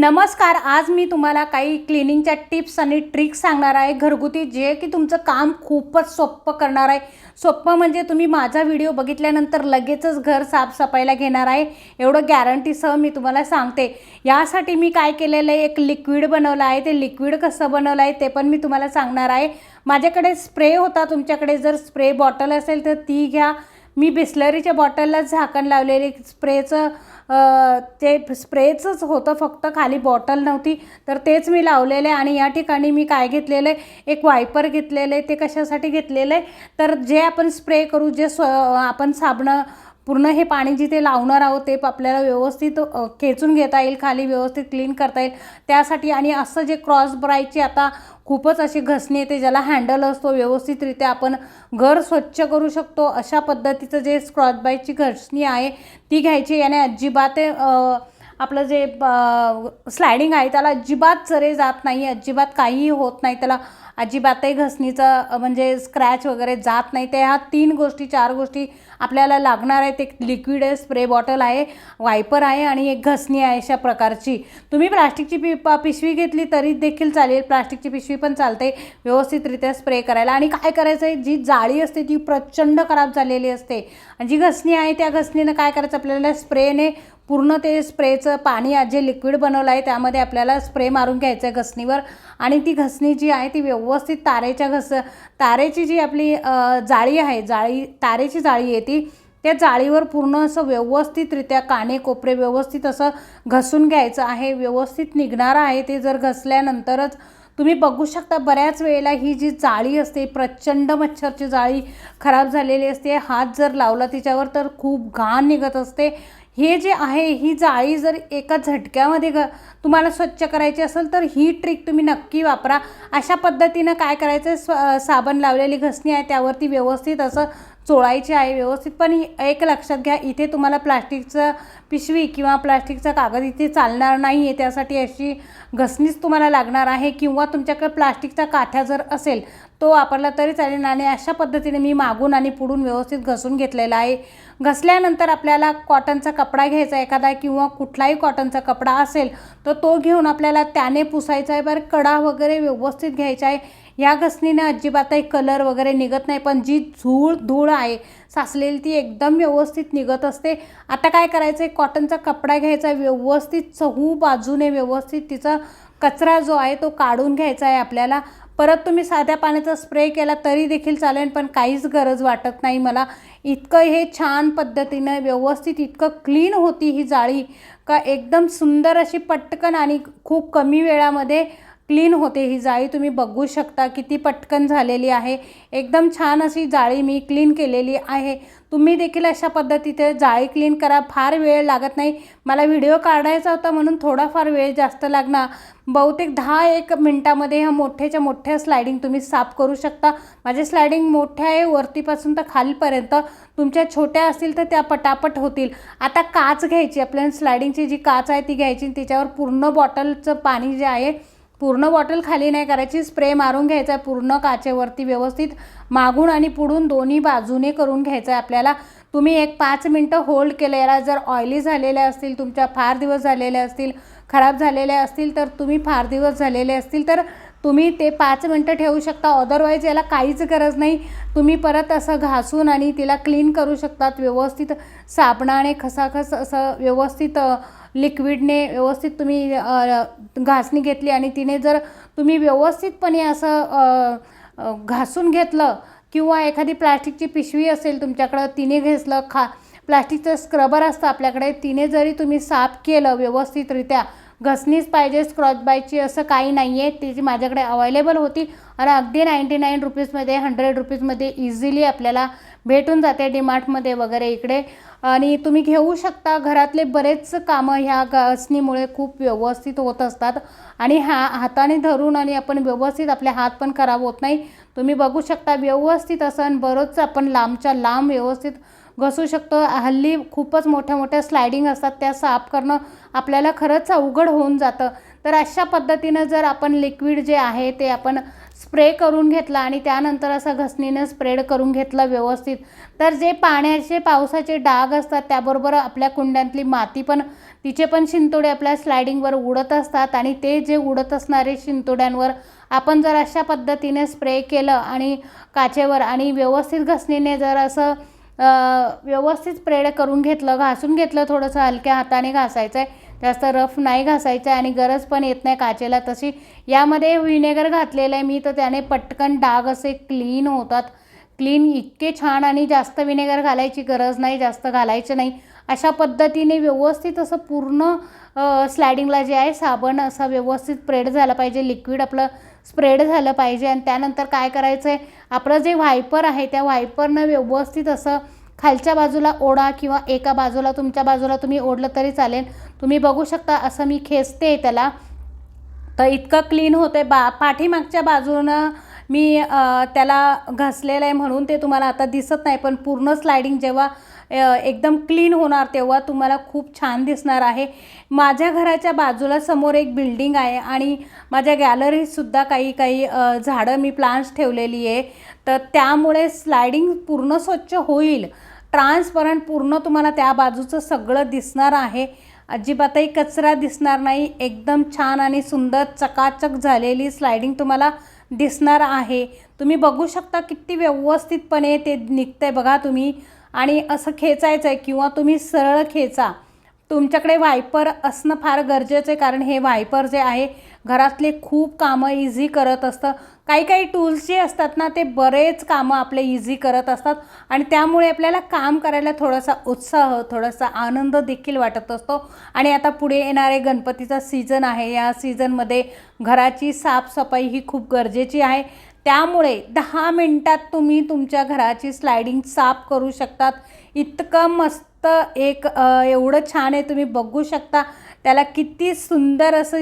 नमस्कार. आज मी तुम्हाला काही क्लिनिंगच्या टिप्स आणि ट्रिक्स सांगणार आहे घरगुती, जे की तुमचं काम खूपच सोपं करणार आहे. सोपं म्हणजे तुम्ही माझा व्हिडिओ बघितल्यानंतर लगेचच घर साफसफाईला घेणार आहे, एवढं गॅरंटीसह मी तुम्हाला सांगते. यासाठी मी काय केलेलं आहे, एक लिक्विड बनवलं आहे. ते लिक्विड कसं बनवलं आहे ते पण मी तुम्हाला सांगणार आहे. माझ्याकडे स्प्रे होता, तुमच्याकडे जर स्प्रे बॉटल असेल तर ती घ्या. मी बिस्लरीच्या बॉटलला झाकण लावलेले, स्प्रेचं ते स्प्रेचंच होतं, फक्त खाली बॉटल नव्हती, तर तेच मी लावलेलं आहे. आणि या ठिकाणी मी काय घेतलेलं आहे, एक वायपर घेतलेलं आहे. ते कशासाठी घेतलेलं आहे, तर जे आपण स्प्रे करू, जे आपण साबणं पूर्ण हे पाणी जिथे लावणार आहोत ते आपल्याला व्यवस्थित खेचून घेता येईल, खाली व्यवस्थित क्लीन करता येईल त्यासाठी. आणि असं जे क्रॉस ब्राईची आता खूपच अशी घसणी येते, ज्याला हँडल असतो, व्यवस्थितरित्या आपण घर स्वच्छ करू शकतो, अशा पद्धतीचं जे क्रॉस ब्राईची घसणी आहे ती घ्यायची. याने अजिबात आपलं जे स्लायडिंग आहे त्याला अजिबात चरे जात नाही, अजिबात काहीही होत नाही, त्याला अजिबातही घसणीचं म्हणजे स्क्रॅच वगैरे जात नाही. त्या ह्या 3 गोष्टी 4 गोष्टी आपल्याला लागणार आहेत. एक लिक्विड आहे, स्प्रे बॉटल आहे, वायपर आहे आणि एक घसणी आहे. अशा प्रकारची तुम्ही प्लास्टिकची पिशवी घेतली तरी देखील चालेल, प्लास्टिकची पिशवी पण चालते व्यवस्थितरित्या स्प्रे करायला. आणि काय करायचं आहे, जी जाळी असते ती प्रचंड खराब झालेली असते, आणि जी घसणी आहे त्या घसणीनं काय करायचं, आपल्याला स्प्रेने पूर्ण ते स्प्रेचं पाणी जे लिक्विड बनवलं आहे त्यामध्ये आपल्याला स्प्रे मारून घ्यायचं आहे घसणीवर. आणि ती घसणी जी आहे ती व्यवस्थित तारेची जी आपली जाळी आहे, तारेची जाळी आहे ती, त्या जाळीवर पूर्ण असं व्यवस्थितरित्या काने कोपरे व्यवस्थित असं घसून घ्यायचं आहे. व्यवस्थित निघणार आहे ते. जर घसल्यानंतरच तुम्ही बघू शकता, बऱ्याच वेळेला ही जी जाळी असते, प्रचंड मच्छरची जाळी खराब झालेली असते, हात जर लावला तिच्यावर तर खूप घाण निघत असते. हे जे आहे, ही जाळी जर एका झटक्यामध्ये तुम्हाला स्वच्छ करायची असेल तर ही ट्रिक तुम्ही नक्की वापरा. अशा पद्धतीनं काय करायचं, साबण लावलेली घसणी आहे त्यावरती व्यवस्थित असं चोळायची आहे व्यवस्थित. पण एक लक्षात घ्या, इथे तुम्हाला प्लास्टिकचं पिशवी किंवा प्लास्टिकचा कागद इथे चालणार नाही आहे, त्यासाठी अशी घसणीच तुम्हाला लागणार आहे. किंवा तुमच्याकडे प्लास्टिकचा काठ्या जर असेल तो वापरला तरी चालेल. आणि अशा पद्धतीने मी मागून आणि पुढून व्यवस्थित घसून घेतलेला आहे. घसल्यानंतर आपल्याला कॉटनचा कपडा घ्यायचा एखादा, किंवा कुठलाही कॉटनचा कपडा असेल तर तो घेऊन आपल्याला त्याने पुसायचा आहे. बरं, कडा वगैरे व्यवस्थित घ्यायचा आहे. या घसणीने अजिबातही कलर वगैरे निघत नाही, पण जी धूळ आहे साचलेली ती एकदम व्यवस्थित निघत असते. आता काय करायचं आहे, कॉटनचा कपडा घ्यायचा, व्यवस्थित चहू बाजूने व्यवस्थित तिचा कचरा जो आहे तो काढून घ्यायचा आहे आपल्याला. परत तुम्ही साध्या पाण्याचा स्प्रे केला तरी देखील चालेल, पण काहीच गरज वाटत नाही मला. इतकं हे छान पद्धतीनं व्यवस्थित इतकं क्लीन होती ही जाळी का एकदम सुंदर अशी पटकन आणि खूप कमी वेळामध्ये क्लीन होते ही जाळी. तुम्ही बघू शकता किती पटकन झालेली आहे. एकदम छान अशी जाळी मी क्लीन केलेली आहे. तुम्ही देखील अशा पद्धतीने जाळी क्लीन करा, फार वेळ लागत नाही. मला व्हिडिओ काढायचा होता म्हणून थोडाफार वेळ जास्त लागणार, बहुतेक 10-1 मिनटामध्ये ह्या मोठ्याच्या मोठ्या स्लायडिंग तुम्ही साफ करू शकता. माझे स्लायडिंग मोठ्या आहे, वरतीपासून तर खालीपर्यंत. तुमच्या छोट्या असतील तर त्या पटापट होतील. आता काच घ्यायची, आपल्याला स्लायडिंगची जी काच आहे ती घ्यायची, त्याच्यावर पूर्ण बॉटलचं पाणी जे आहे, पूर्ण बॉटल खाली नाही करायची, स्प्रे मारून घ्यायचा आहे पूर्ण काचेवरती व्यवस्थित, मागून आणि पुढून दोन्ही बाजूने करून घ्यायचं आहे आपल्याला. तुम्ही एक 5 मिनटं होल्ड केलं. याला जर ऑइली झालेल्या असतील, तुमच्या फार दिवस झालेले असतील, खराब झालेले असतील, तर तुम्ही फार दिवस झालेले असतील तर तुम्ही ते 5 मिनटं ठेवू शकता. अदरवाईज याला काहीच गरज नाही. तुम्ही परत असं घासून आणि तिला क्लीन करू शकतात व्यवस्थित. साबणाने खसाखस असं व्यवस्थित लिक्विडने व्यवस्थित तुम्ही घासणी घेतली आणि तिने जर तुम्ही व्यवस्थितपणे असं घासून घेतलं, किंवा एखादी प्लास्टिकची पिशवी असेल तुमच्याकडं तिने घेतलं, प्लास्टिकचं स्क्रबर असतं आपल्याकडे, तिने जरी तुम्ही साफ केलं व्यवस्थितरित्या, घसणीच पाहिजे स्क्रॉच बाईची असं काही नाही आहे, ती माझ्याकडे अवेलेबल होती आणि अगदी 99 रुपीजमध्ये 100 रुपीजमध्ये इझिली आपल्याला भेटून जाते डीमार्टमध्ये वगैरे इकडे. आणि तुम्ही घेऊ शकता. घरातले बरेच कामं ह्या घसणीमुळे खूप व्यवस्थित होत असतात, आणि हाताने धरून आणि आपण व्यवस्थित, आपले हात पण खराब होत नाही. तुम्ही बघू शकता व्यवस्थित असं बरंच आपण लांबच्या लांब व्यवस्थित घसू शकतो. हल्ली खूपच मोठ्या मोठ्या स्लायडिंग असतात, त्या साफ करणं आपल्याला खरंच अवघड होऊन जातं. तर अशा पद्धतीनं जर आपण लिक्विड जे आहे ते आपण स्प्रे करून घेतला आणि त्यानंतर असं घसणीनं स्प्रेड करून घेतलं व्यवस्थित, तर जे पाण्याचे पावसाचे डाग असतात त्याबरोबर आपल्या कुंड्यातली माती पण, तिचे पण शिंतोडे आपल्या स्लायडिंगवर उडत असतात आणि ते जे उडत असणारे शिंतोड्यांवर आपण जर अशा पद्धतीने स्प्रे केलं आणि काचेवर आणि व्यवस्थित घसणीने जर असं व्यवस्थित स्प्रेड करून घेतलं, घासून घेतलं, थोडंसं हलक्या हाताने घासायचं आहे, जास्त रफ नाही घासायचं आहे आणि गरज पण येत नाही काचेला तशी. यामध्ये व्हिनेगर घातलेलं आहे मी, तर त्याने पटकन डाग असे क्लीन होतात, क्लीन इतके छान. आणि जास्त व्हिनेगर घालायची गरज नाही, जास्त घालायचं नाही. अशा पद्धतीने व्यवस्थित असं पूर्ण स्लायडिंगला जे आहे साबण असं व्यवस्थित स्प्रेड झालं पाहिजे, लिक्विड आपलं स्प्रेड झालं पाहिजे. आणि त्यानंतर काय करायचं आहे, आपलं जे वायपर आहे त्या वायपरनं व्यवस्थित असं खालच्या बाजूला ओढा किंवा एका बाजूला, तुमच्या बाजूला तुम्ही ओढलं तरी चालेल. तुम्ही बघू शकता असं मी खेचते त्याला, तर इतकं क्लीन होतं आहे. पाठीमागच्या बाजूनं मी त्याला घासलेलं आहे म्हणून ते तुम्हाला आता दिसत नाही, पण पूर्ण स्लायडिंग जेव्हा एकदम क्लीन होणार तेव्हा तुम्हाला खूप छान दिसणार आहे. माझ्या घराच्या बाजूला समोर एक बिल्डिंग आहे आणि माझ्या गॅलरीतसुद्धा काही झाडं मी प्लांट्स ठेवलेली आहे, तर त्यामुळे स्लायडिंग पूर्ण स्वच्छ होईल, ट्रान्सपरंट पूर्ण तुम्हाला त्या बाजूचं सगळं दिसणार आहे. अजिबातही कचरा दिसणार नाही, एकदम छान आणि सुंदर चकाचक झालेली स्लायडिंग तुम्हाला दिसणार आहे. तुम्ही बघू शकता किती व्यवस्थितपणे ते निघतंय बघा तुम्ही. आणि असं खेचायचं आहे किंवा तुम्ही सरळ खेचा. तुमच्याकडे वायपर असणं फार गरजेचं आहे, कारण हे वायपर जे आहे घरातले खूप कामं इझी करत असतं. काही टूल्स जे असतात ना ते बरेच कामं आपले इझी करत असतात आणि त्यामुळे आपल्याला काम करायला थोडासा उत्साह, थोडासा आनंद देखील वाटत असतो. आणि आता पुढे येणारे गणपतीचा सीझन आहे, या सीझनमध्ये घराची साफसफाई ही खूप गरजेची आहे. त्यामुळे 10 मिनिटात तुम्ही तुमच्या घराची स्लायडिंग साफ करू शकतात. इतकं मस्त एवढं छान आहे, तुम्ही बघू शकता त्याला किती सुंदर असं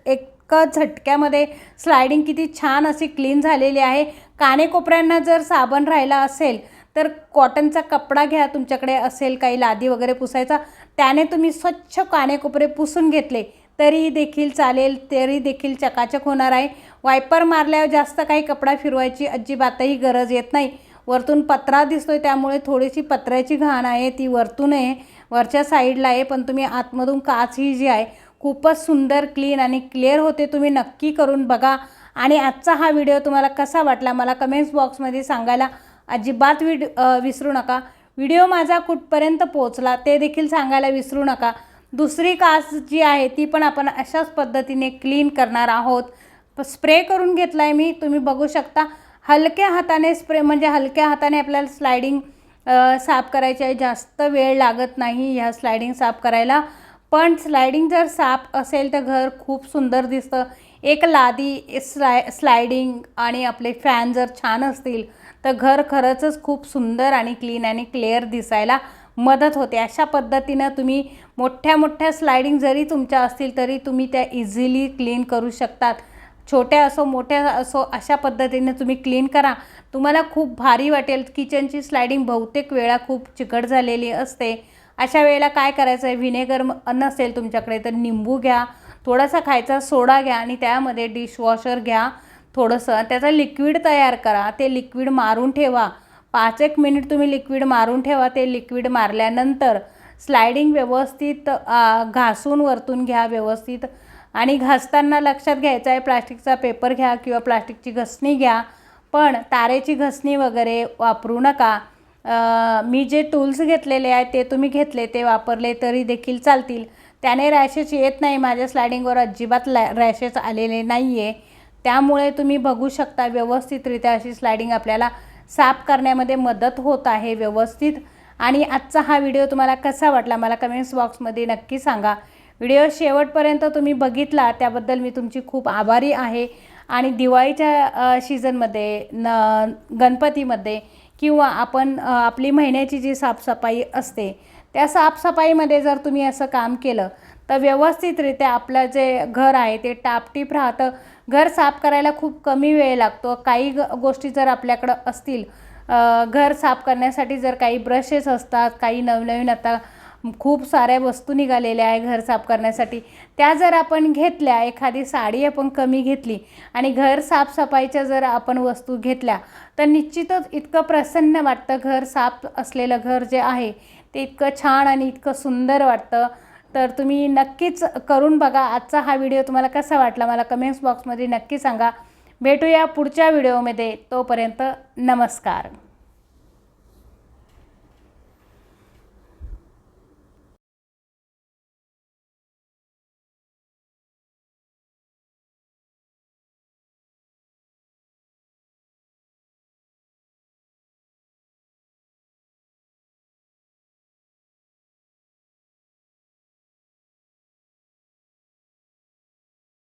एका झटक्यामध्ये स्लायडिंग किती छान अशी क्लीन झालेली आहे. कानेकोपऱ्यांना जर साबण राहिला असेल तर कॉटनचा कपडा घ्या, तुमच्याकडे असेल काही लादी वगैरे पुसायचा, त्याने तुम्ही स्वच्छ कानेकोपरे पुसून घेतले तरी देखील चालेल, तरी देखील चकाचक होणार आहे. वायपर मारल्यावर जास्त काही कपडा फिरवायची अजिबातही गरज येत नाही. वरतून पत्रा दिसतोय त्यामुळे थोडीशी पत्र्याची घाण आहे ती वरतून आहे, वरच्या साईडला आहे, पण तुम्ही आतमधून काच ही जी आहे खूपच सुंदर क्लीन आणि क्लिअर होते. तुम्ही नक्की करून बघा. आणि आजचा हा व्हिडिओ तुम्हाला कसा वाटला मला कमेंट्स बॉक्समध्ये सांगायला अजिबात विसरू नका. व्हिडिओ माझा कुठपर्यंत पोहोचला ते देखील सांगायला विसरू नका. दुसरी काच जी आहे ती पण आपण अशाच पद्धतीने क्लीन करणार आहोत. स्प्रे करून घेतला आहे मी, तुम्ही बघू शकता. हलक्या हाताने स्प्रे, म्हणजे हलक्या हाताने आपल्याला स्लायडिंग साफ करायची आहे, जास्त वेळ लागत नाही ह्या स्लायडिंग साफ करायला. पण स्लायडिंग जर साफ असेल तर घर खूप सुंदर दिसतं. एक लादी स्लायडिंग आणि आपले फॅन जर छान असतील तर घर खरंच खूप सुंदर आणि क्लीन आणि क्लिअर दिसायला मदत होते. अशा पद्धतीनं तुम्ही मोठ्या स्लायडिंग जरी तुमच्या असतील तरी तुम्ही त्या इझिली क्लीन करू शकतात. छोट्या असो मोठ्या असो अशा पद्धतीने तुम्ही क्लीन करा, तुम्हाला खूप भारी वाटेल. किचनची स्लायडिंग बहुतेक वेळा खूप चिकट झालेली असते. अशा वेळेला काय करायचं आहे, व्हिनेगर नसेल तुमच्याकडे तर निंबू घ्या, थोडासा खायचा सोडा घ्या आणि त्यामध्ये डिशवॉशर घ्या थोडंसं, त्याचं लिक्विड तयार करा. ते लिक्विड मारून ठेवा, 5-1 मिनिट तुम्ही लिक्विड मारून ठेवा. ते लिक्विड मारल्यानंतर स्लायडिंग व्यवस्थित घासून वरतून घ्या व्यवस्थित. आणि घासताना लक्षात घ्यायचं आहे प्लास्टिकचा पेपर घ्या किंवा प्लास्टिकची घसणी घ्या, पण तारेची घसणी वगैरे वापरू नका. मी जे टूल्स घेतलेले आहेत ते तुम्ही घेतले ते वापरले तरी देखील चालतील, त्याने रॅशेस येत नाही. माझ्या स्लायडिंगवर अजिबात रॅशेस आलेले नाही आहे. त्यामुळे तुम्ही बघू शकता व्यवस्थितरित्या अशी स्लायडिंग आपल्याला साफ करण्यामध्ये मदत होत आहे व्यवस्थित. आणि आजचा हा व्हिडिओ तुम्हाला कसा वाटला मला कमेंट्स बॉक्समध्ये नक्की सांगा. व्हिडिओ शेवटपर्यंत तुम्ही बघितला त्याबद्दल मी तुमची खूप आभारी आहे. आणि दिवाळीच्या सीझनमध्ये गणपतीमध्ये किंवा आपण आपली महिन्याची जी साफसफाई असते त्या साफसफाईमध्ये जर तुम्ही असं काम केलं तर व्यवस्थितरित्या आपलं जे घर आहे ते टापटीप राहतं. घर साफ करायला खूप कमी वेळ लागतो. काही गोष्टी जर आपल्याकडं असतील घर साफ करण्यासाठी, जर काही ब्रशेस असतात, काही नवनवीन आता खूप साऱ्या वस्तू निघालेल्या आहे घर साफ करण्यासाठी. त्या जर आपण घेतल्या, एखादी साडी आपण कमी घेतली आणि घर साफसफाईच्या जर आपण वस्तू घेतल्या तर निश्चितच इतकं प्रसन्न वाटतं. घर साफ असलेलं घर जे आहे ते इतकं छान आणि इतकं सुंदर वाटतं. तर तुम्ही नक्कीच करून बघा. आजचा हा व्हिडिओ तुम्हाला कसा वाटला मला कमेंट्स बॉक्समध्ये नक्की सांगा. भेटूया पुढच्या व्हिडिओमध्ये. तोपर्यंत नमस्कार.